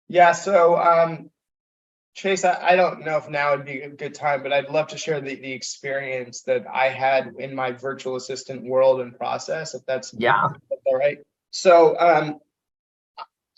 Yeah, so Chase, I don't know if now would be a good time, but I'd love to share the experience that I had in my virtual assistant world and process, if that's Yeah. all right. So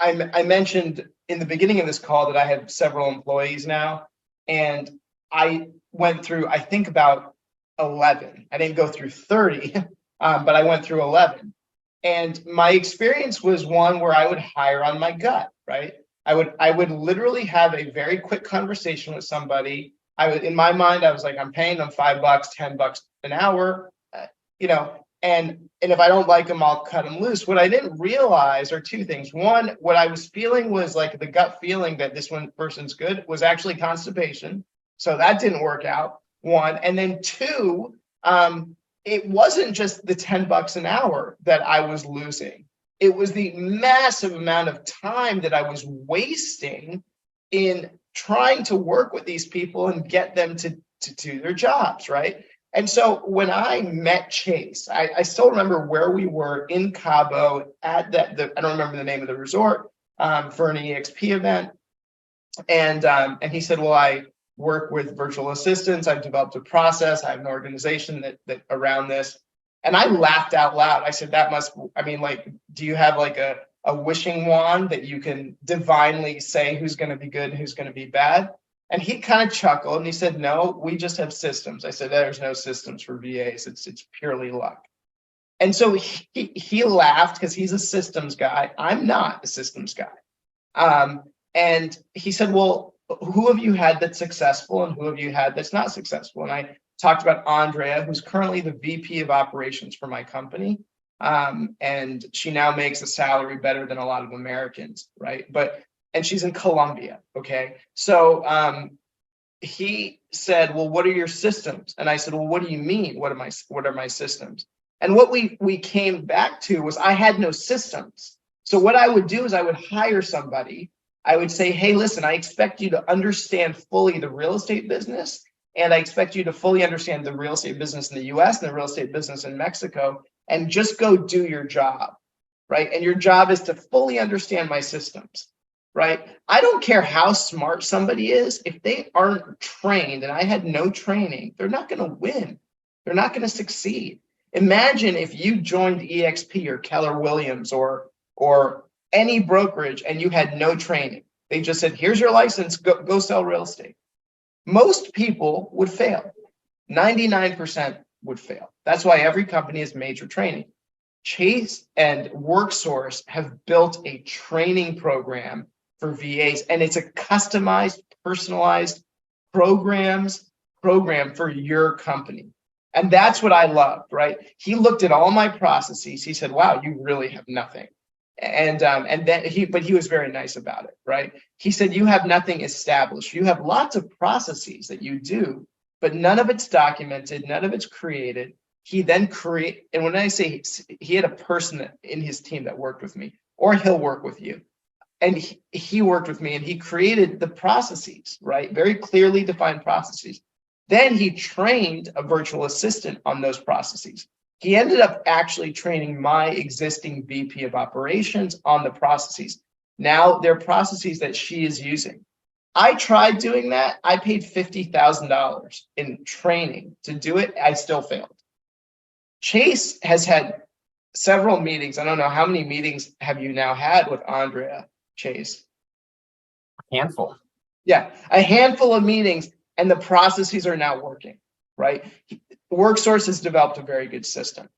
I mentioned in the beginning of this call that I have several employees now, and I went through, I think, about 11. I didn't go through 30, but I went through 11. And my experience was one where I would hire on my gut, right? I would literally have a very quick conversation with somebody. In my mind, I was like, I'm paying them $5, $10 an hour, and if I don't like them, I'll cut them loose. What I didn't realize are two things. One, what I was feeling was like the gut feeling that this one person's good was actually constipation. So that didn't work out. One, and then two, it wasn't just the $10 an hour that I was losing. It was the massive amount of time that I was wasting in trying to work with these people and get them to do their jobs, right? And so when I met Chase, I still remember where we were in Cabo at I don't remember the name of the resort, for an EXP event. And he said, well, I work with virtual assistants. I've developed a process. I have an organization that around this. And I laughed out loud. I said, like, do you have like a wishing wand that you can divinely say who's going to be good and who's going to be bad? And he kind of chuckled and he said, no, we just have systems. I said, there's no systems for VAs. It's purely luck. And so he laughed because he's a systems guy. I'm not a systems guy. And he said, well, who have you had that's successful and who have you had that's not successful? And I talked about Andrea, who's currently the VP of operations for my company. And she now makes a salary better than a lot of Americans, right? And she's in Colombia, okay? So he said, well, what are your systems? And I said, well, what do you mean? What are my systems? And what we came back to was I had no systems. So what I would do is I would hire somebody. I would say, hey, listen, I expect you to understand fully the real estate business. And I expect you to fully understand the real estate business in the US and the real estate business in Mexico, and just go do your job, right? And your job is to fully understand my systems, right? I don't care how smart somebody is. If they aren't trained, and I had no training, they're not going to win. They're not going to succeed. Imagine if you joined EXP or Keller Williams or any brokerage and you had no training. They just said, here's your license, go sell real estate. Most people would fail. 99% would fail. That's why every company has major training. Chase and WorkSource have built a training program for VAs, and it's a customized, personalized program for your company. And that's what I loved, right? He looked at all my processes. He said, wow, you really have nothing. But he was very nice about it, right? He said, you have nothing established. You have lots of processes that you do, but none of it's documented, none of it's created. He then and when I say he had a person in his team that worked with me, or he'll work with you. And he worked with me and he created the processes, right? Very clearly defined processes. Then he trained a virtual assistant on those processes. He ended up actually training my existing VP of operations on the processes. Now they're processes that she is using. I tried doing that. I paid $50,000 in training to do it. I still failed. Chase has had several meetings. I don't know, how many meetings have you now had with Andrea, Chase? Handful. Yeah, a handful of meetings, and the processes are now working, right? WorkSource has developed a very good system.